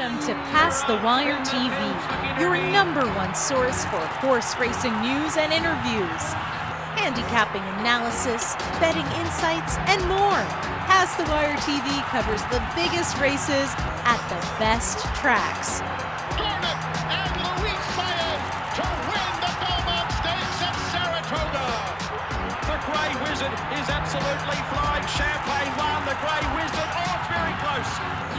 Welcome to Pass the Wire TV, your #1 source for horse racing news and interviews, handicapping analysis, betting insights, and more. Pass the Wire TV covers the biggest races at the best tracks. Garnet and Luis Saez to win the Belmont Stakes at Saratoga. The Grey Wizard is absolutely flying. Champagne won. The Grey Wizard. Oh, it's very close.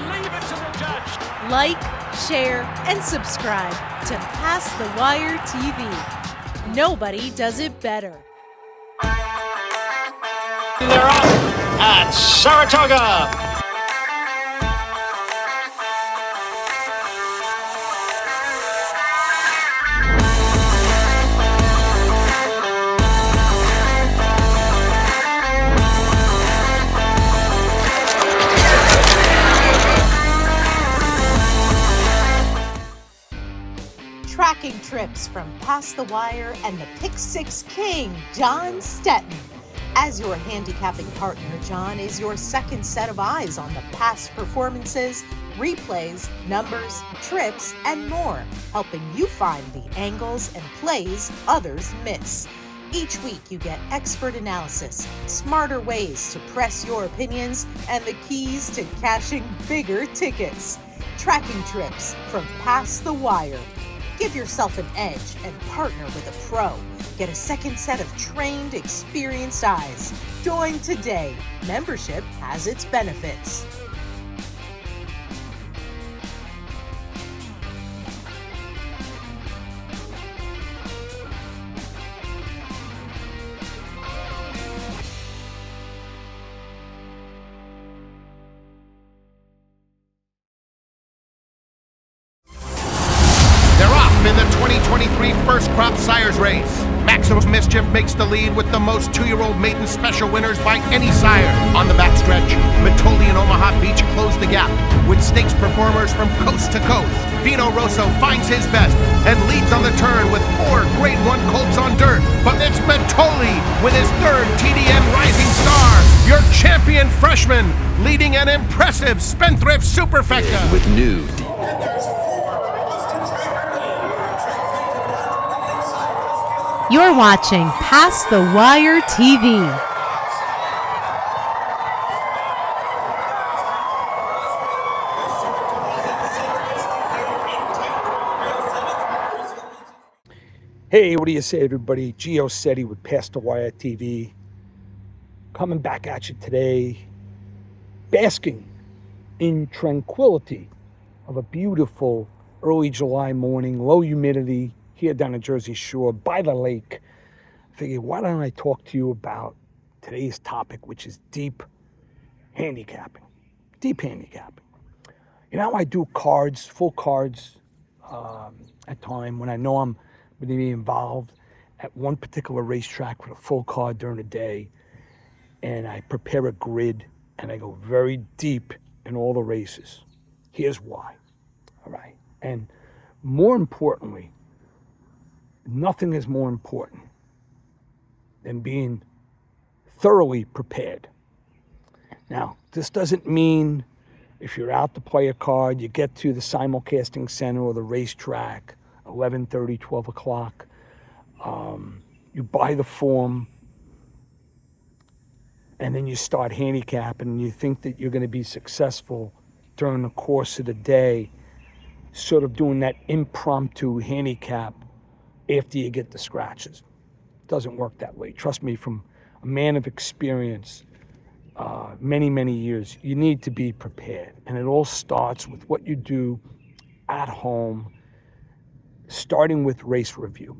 Leave it to the judge. Like, share, and subscribe to Pass the Wire TV. Nobody does it better. They're off at Saratoga. Tracking trips from Pass the Wire and the Pick Six King, John Stetton. As your handicapping partner, John is your second set of eyes on the past performances, replays, numbers, trips, and more, helping you find the angles and plays others miss. Each week you get expert analysis, smarter ways to press your opinions, and the keys to cashing bigger tickets. Tracking trips from Pass the Wire. Give yourself an edge and partner with a pro. Get a second set of trained, experienced eyes. Join today. Membership has its benefits. In the 2023 First Crop Sires Race, Maximum Mischief makes the lead with the most 2-year-old maiden special winners by any sire. On the backstretch, Matoli and Omaha Beach close the gap with stakes performers from coast to coast. Vino Rosso finds his best and leads on the turn with 4 Grade 1 colts on dirt. But it's Matoli with his 3rd TDN Rising Star, your champion freshman, leading an impressive Spendthrift Superfecta. With new You're watching Pass the Wire TV. Hey, what do you say, everybody? Geo Seti with Pass the Wire TV. Coming back at you today, basking in tranquility of a beautiful early July morning, low humidity, here down the Jersey Shore by the lake. I figured, why don't I talk to you about today's topic, which is deep handicapping. Deep handicapping. You know how I do cards, full cards at time when I know I'm going to be involved at one particular racetrack with a full card during the day, and I prepare a grid and I go very deep in all the races. Here's why. All right. And more importantly, nothing is more important than being thoroughly prepared. Now, this doesn't mean if you're out to play a card, you get to the simulcasting center or the racetrack, 11:30, 12 o'clock, you buy the form, and then you start handicapping, and you think that you're going to be successful during the course of the day, sort of doing that impromptu handicap after you get the scratches. It doesn't work that way. Trust me, from a man of experience, many, many years, you need to be prepared. And it all starts with what you do at home, starting with race review.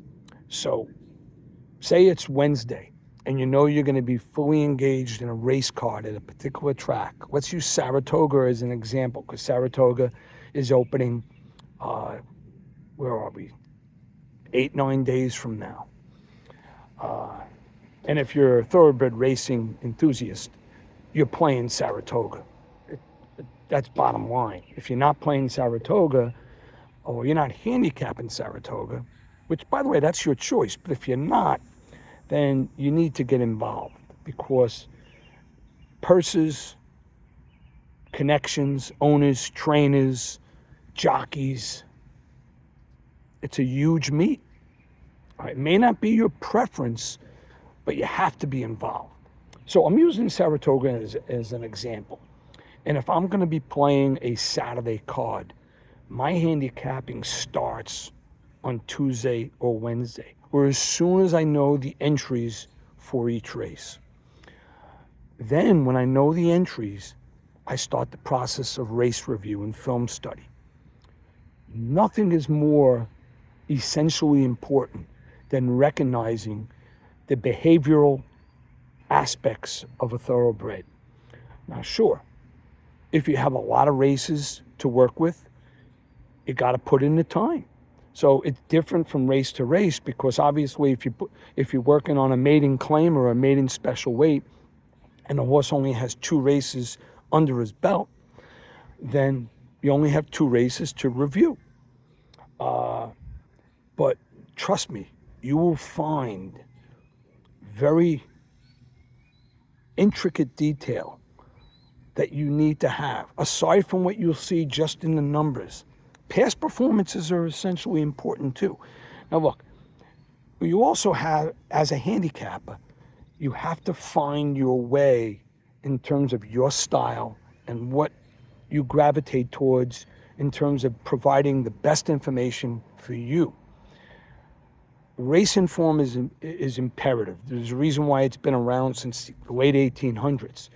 So say it's Wednesday and you know you're going to be fully engaged in a race card at a particular track. Let's use Saratoga as an example, because Saratoga is opening, where are we? 8-9 days from now. And if you're a thoroughbred racing enthusiast, you're playing Saratoga. That's bottom line. If you're not playing Saratoga, or you're not handicapping Saratoga, which, by the way, that's your choice, but if you're not, then you need to get involved, because purses, connections, owners, trainers, jockeys. It's a huge meet. All right, it may not be your preference, but you have to be involved. So I'm using Saratoga as an example. And if I'm going to be playing a Saturday card, my handicapping starts on Tuesday or Wednesday, or as soon as I know the entries for each race. Then when I know the entries, I start the process of race review and film study. Nothing is more essentially important than recognizing the behavioral aspects of a thoroughbred. Now, sure, if you have a lot of races to work with, you got to put in the time. So it's different from race to race, because obviously if you're working on a maiden claim or a maiden special weight and the horse only has 2 races under his belt, then you only have 2 races to review. But trust me, you will find very intricate detail that you need to have, aside from what you'll see just in the numbers. Past performances are essentially important too. Now look, you also have, as a handicapper, you have to find your way in terms of your style and what you gravitate towards in terms of providing the best information for you. Race inform is imperative. There's a reason why it's been around since the late 1800s.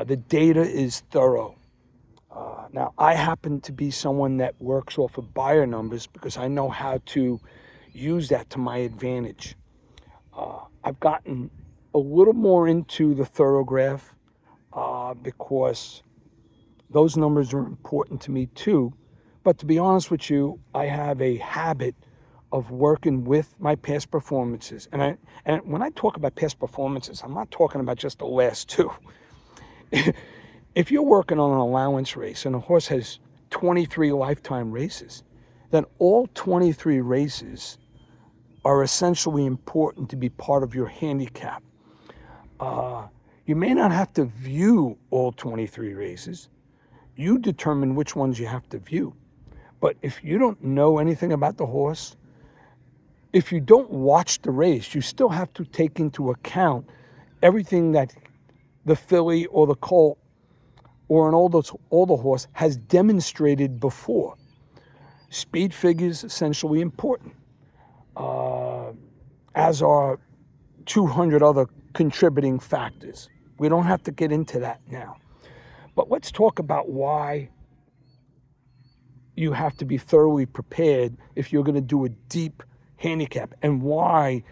The data is thorough. Now, I happen to be someone that works off of buyer numbers because I know how to use that to my advantage. I've gotten a little more into the thorograph because those numbers are important to me too. But to be honest with you, I have a habit of working with my past performances. And when I talk about past performances, I'm not talking about just the last 2. If you're working on an allowance race and a horse has 23 lifetime races, then all 23 races are essentially important to be part of your handicap. You may not have to view all 23 races. You determine which ones you have to view. But if you don't know anything about the horse, if you don't watch the race, you still have to take into account everything that the filly or the colt or an older horse has demonstrated before. Speed figures essentially important, as are 200 other contributing factors. We don't have to get into that now. But let's talk about why you have to be thoroughly prepared if you're going to do a deep handicap, and why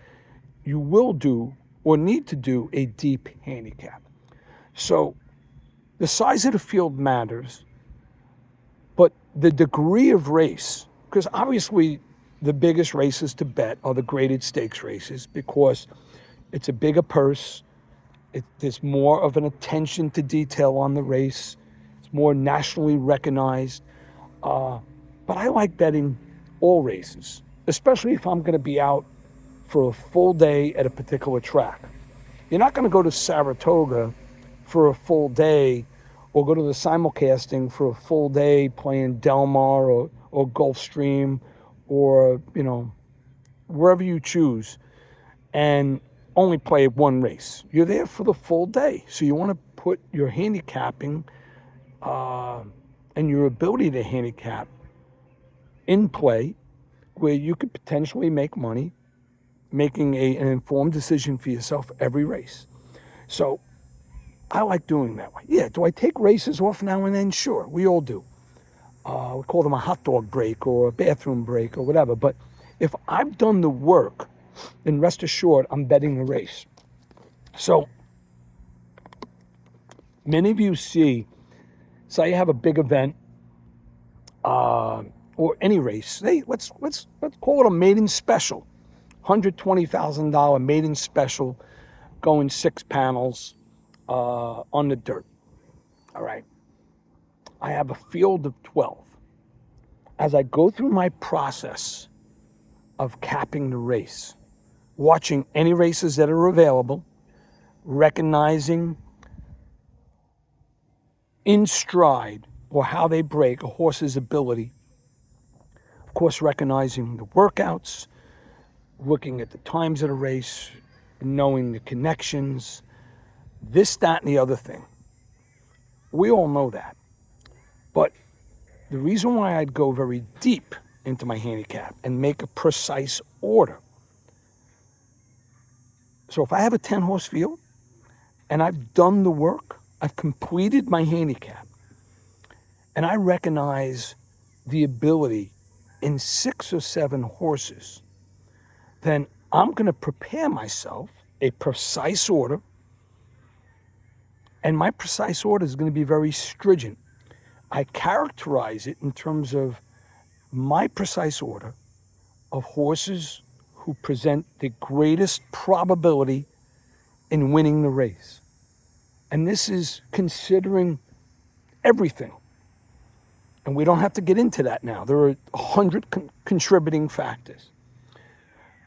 you will do or need to do a deep handicap. So the size of the field matters, but the degree of race, because obviously the biggest races to bet are the graded stakes races because it's a bigger purse, there's more of an attention to detail on the race, it's more nationally recognized. But I like betting all races, especially if I'm going to be out for a full day at a particular track. You're not going to go to Saratoga for a full day or go to the simulcasting for a full day playing Del Mar or Gulfstream or, wherever you choose and only play one race. You're there for the full day. So you want to put your handicapping and your ability to handicap in play where you could potentially make money making an informed decision for yourself every race. So I like doing that way. Yeah, do I take races off now and then? Sure, we all do. We call them a hot dog break or a bathroom break or whatever. But if I've done the work, then rest assured I'm betting the race. So many of you see, say you have a big event or any race. Hey, let's call it a maiden special. $120,000 maiden special going 6 panels on the dirt. All right. I have a field of 12. As I go through my process of capping the race, watching any races that are available, recognizing in stride or how they break a horse's ability course, recognizing the workouts, looking at the times of the race, knowing the connections, this, that, and the other thing. We all know that. But the reason why I'd go very deep into my handicap and make a precise order. So if I have a 10-horse field and I've done the work, I've completed my handicap, and I recognize the ability in 6 or 7 horses, then I'm going to prepare myself a precise order, and my precise order is going to be very stringent. I characterize it in terms of my precise order of horses who present the greatest probability in winning the race. And this is considering everything. And we don't have to get into that now. There are 100 contributing factors.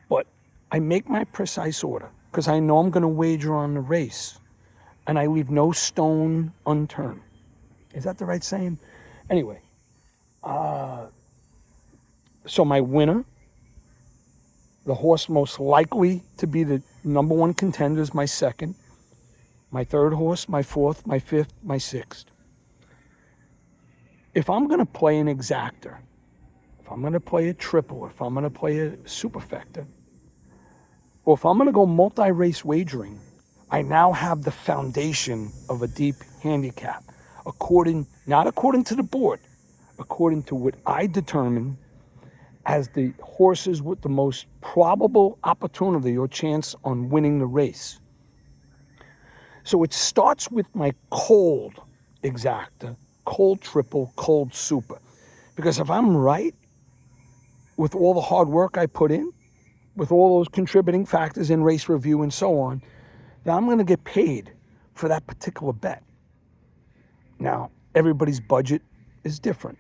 But I make my precise order because I know I'm going to wager on the race. And I leave no stone unturned. Is that the right saying? Anyway, so my winner, the horse most likely to be the number 1 contender, is my second. My third horse, my fourth, my fifth, my sixth. If I'm going to play an exactor, if I'm going to play a triple, if I'm going to play a superfecta, or if I'm going to go multi-race wagering, I now have the foundation of a deep handicap, not according to the board, according to what I determine as the horses with the most probable opportunity or chance on winning the race. So it starts with my cold exacta, cold triple, cold super. Because if I'm right with all the hard work I put in, with all those contributing factors in race review and so on, then I'm going to get paid for that particular bet. Now, everybody's budget is different.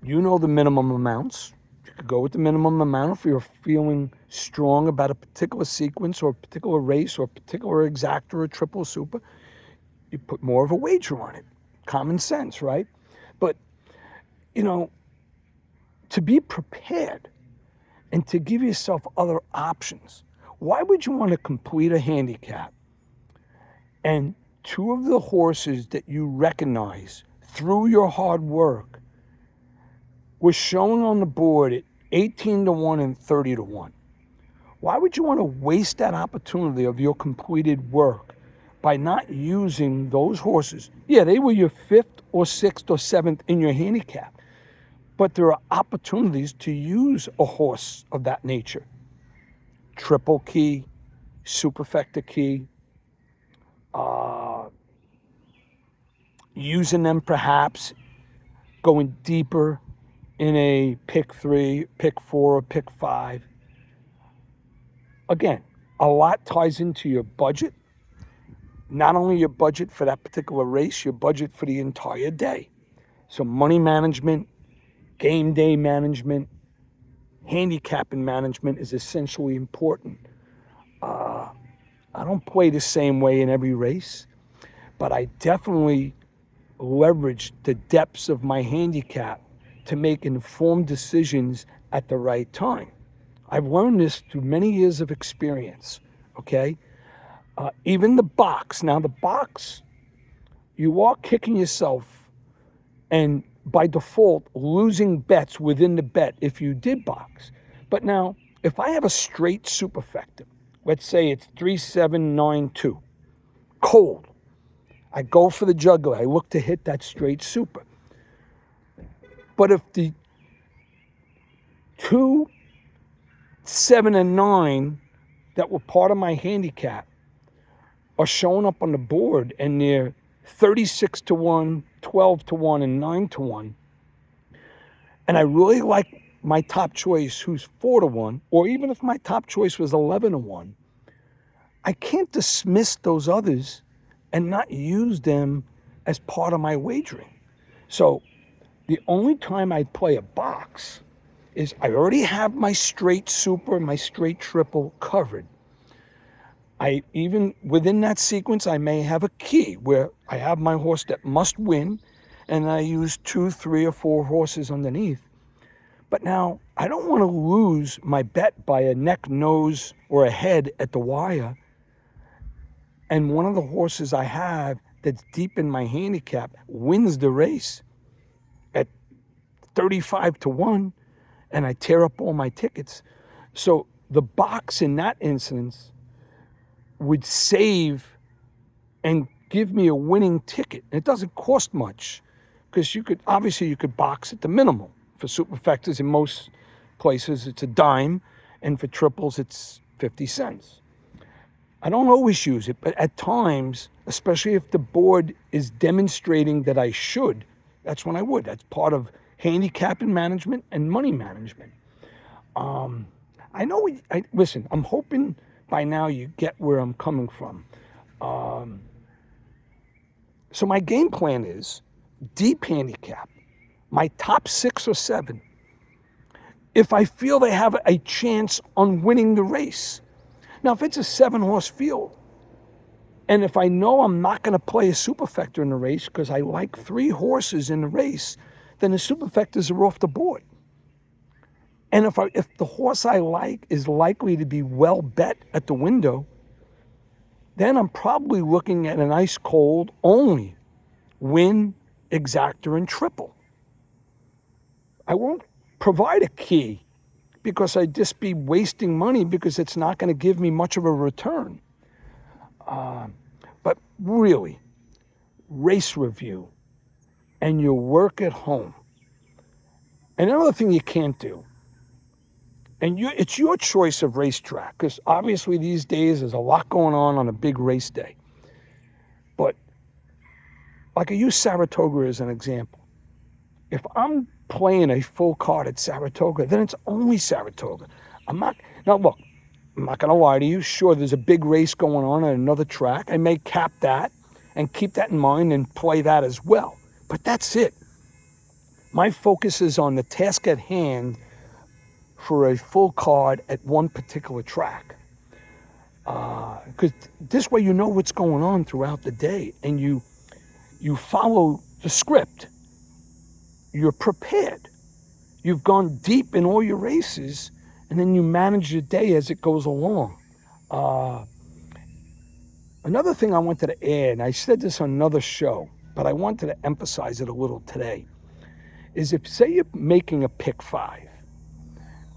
You know the minimum amounts. You could go with the minimum amount if you're feeling strong about a particular sequence or a particular race or a particular exactor or triple super. You put more of a wager on it. Common sense, right? But, to be prepared and to give yourself other options, why would you want to complete a handicap and 2 of the horses that you recognize through your hard work were shown on the board at 18-1 and 30-1? Why would you want to waste that opportunity of your completed work by not using those horses? Yeah, they were your 5th or 6th or 7th in your handicap, but there are opportunities to use a horse of that nature. Triple key, superfecta key, using them perhaps, going deeper in a pick 3, pick 4, or pick 5. Again, a lot ties into your budget. Not only your budget for that particular race, your budget for the entire day. So money management, game day management, handicapping management is essentially important. I don't play the same way in every race, but I definitely leverage the depths of my handicap to make informed decisions at the right time. I've learned this through many years of experience, okay? Even the box. Now, the box, you are kicking yourself and by default losing bets within the bet if you did box. But now, if I have a straight superfecta, let's say it's 3-7-9-2, cold, I go for the juggler. I look to hit that straight super. But if the 2, 7, and 9 that were part of my handicap are showing up on the board and they're 36-1, 12-1, and 9-1, and I really like my top choice who's 4-1, or even if my top choice was 11-1, I can't dismiss those others and not use them as part of my wagering. So the only time I play a box is I already have my straight super, my straight triple covered. Even within that sequence, I may have a key where I have my horse that must win, and I use 2, 3, or 4 horses underneath. But now I don't want to lose my bet by a neck, nose, or a head at the wire. And one of the horses I have that's deep in my handicap wins the race at 35-1, and I tear up all my tickets. So the box in that instance would save and give me a winning ticket. And it doesn't cost much, because you could box at the minimal. For superfectas in most places it's a dime, and for triples it's 50 cents. I don't always use it, but at times, especially if the board is demonstrating that I should, that's when I would. That's part of handicapping management and money management. Listen, I'm hoping by now you get where I'm coming from. So my game plan is deep handicap, my top 6 or 7, if I feel they have a chance on winning the race. Now, if it's a 7-horse field, and if I know I'm not going to play a superfecta in the race because I like 3 horses in the race, then the superfectas are off the board. And if the horse I like is likely to be well bet at the window, then I'm probably looking at an ice cold only win, exactor, and triple. I won't provide a key because I'd just be wasting money because it's not going to give me much of a return. But really, race review and your work at home. And another thing you can't do, and it's your choice of racetrack, because obviously these days there's a lot going on a big race day. But like I use Saratoga as an example. If I'm playing a full card at Saratoga, then it's only Saratoga. Now look, I'm not going to lie to you. Sure, there's a big race going on at another track. I may cap that and keep that in mind and play that as well. But that's it. My focus is on the task at hand for a full card at one particular track. Because this way you know what's going on throughout the day, and you follow the script. You're prepared. You've gone deep in all your races, and then you manage your day as it goes along. Another thing I wanted to add, and I said this on another show, but I wanted to emphasize it a little today, is if, say you're making a pick 5,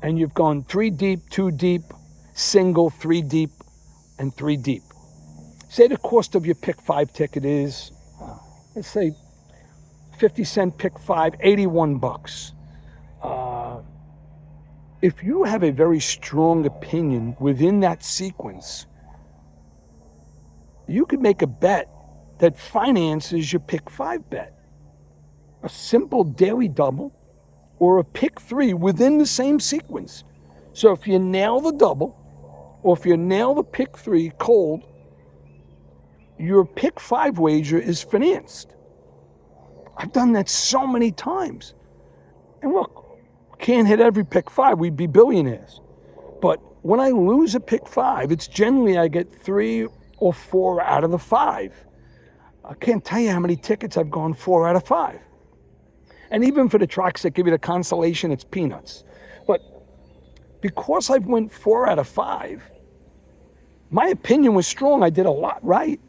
and you've gone 3 deep, 2 deep, single, 3 deep, and 3 deep. Say the cost of your pick 5 ticket is, let's say, 50-cent pick 5, $81. If you have a very strong opinion within that sequence, you could make a bet that finances your pick 5 bet. A simple daily double or a pick 3 within the same sequence. So if you nail the double or if you nail the pick 3 cold, your pick 5 wager is financed. I've done that so many times. And look, can't hit every pick 5, we'd be billionaires. But when I lose a pick 5, it's generally I get 3 or 4 out of the 5. I can't tell you how many tickets I've gone 4 out of 5. And even for the tracks that give you the consolation, it's peanuts. But because I've went 4 out of 5, my opinion was strong. I did a lot right.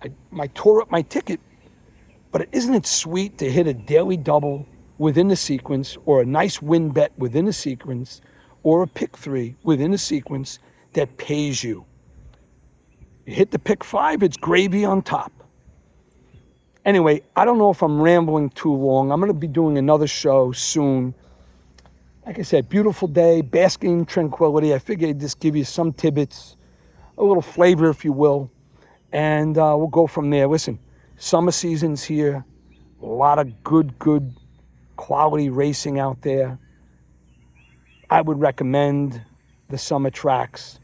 I tore up my ticket. But isn't it sweet to hit a daily double within the sequence, or a nice win bet within the sequence, or a pick 3 within the sequence that pays you? You hit the pick 5, it's gravy on top. Anyway, I don't know if I'm rambling too long. I'm going to be doing another show soon. Like I said, beautiful day, basking in tranquility. I figured I'd just give you some tidbits, a little flavor, if you will, and we'll go from there. Listen, summer season's here. A lot of good quality racing out there. I would recommend the summer tracks.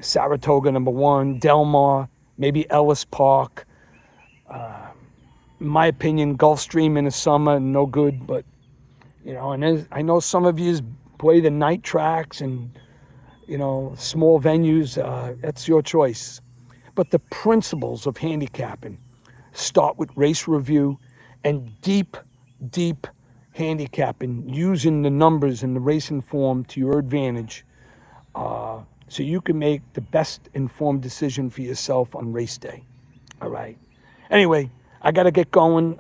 Saratoga, number 1, Del Mar, maybe Ellis Park. In my opinion, Gulfstream in the summer, no good, but, and I know some of you play the night tracks and, small venues. That's your choice. But the principles of handicapping start with race review and deep handicapping, using the numbers in the racing form to your advantage, so you can make the best informed decision for yourself on race day. All right. Anyway, I got to get going.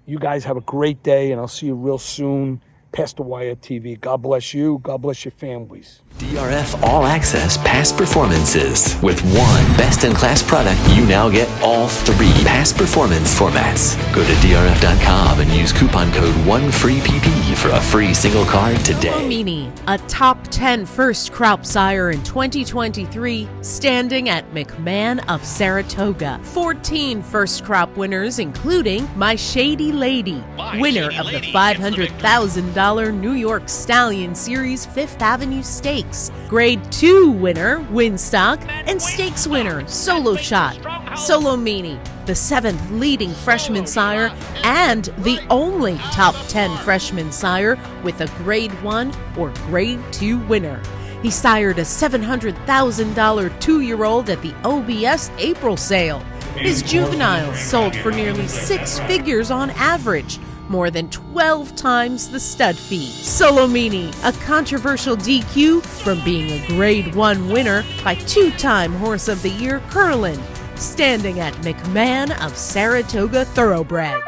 You guys have a great day, and I'll see you real soon. Past the Wire TV. God bless you. God bless your families. DRF All Access Past Performances. With one best-in-class product, you now get all three past performance formats. Go to drf.com and use coupon code 1FREEPP for a free single card today. Mini, a top 10 first crop sire in 2023, standing at McMahon of Saratoga. 14 first crop winners, including My Shady Lady, winner of the $500,000 New York Stallion Series 5th Avenue Stakes, Grade 2 winner Winstock, and Stakes winner Solo Shot. Solo Mini, the 7th leading freshman sire and the only top 10 freshman sire with a Grade 1 or Grade 2 winner. He sired a $700,000 2-year-old at the OBS April sale. His juveniles sold for nearly 6 figures on average, more than 12 times the stud fee. Solomini, a controversial DQ from being a Grade 1 winner by 2-time Horse of the Year Curlin, standing at McMahon of Saratoga Thoroughbreds.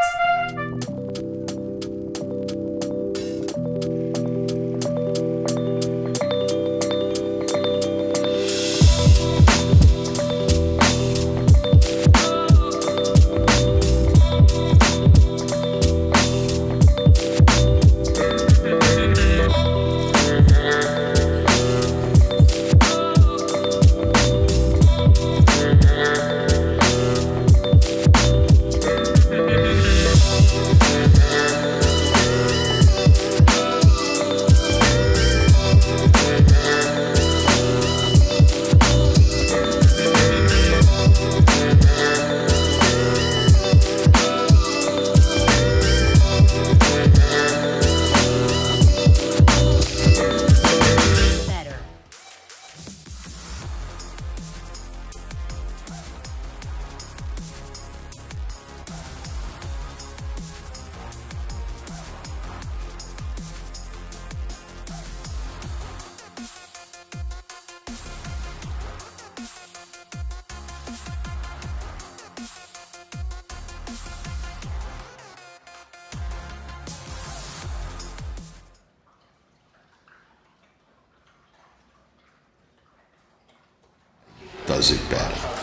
Does it better.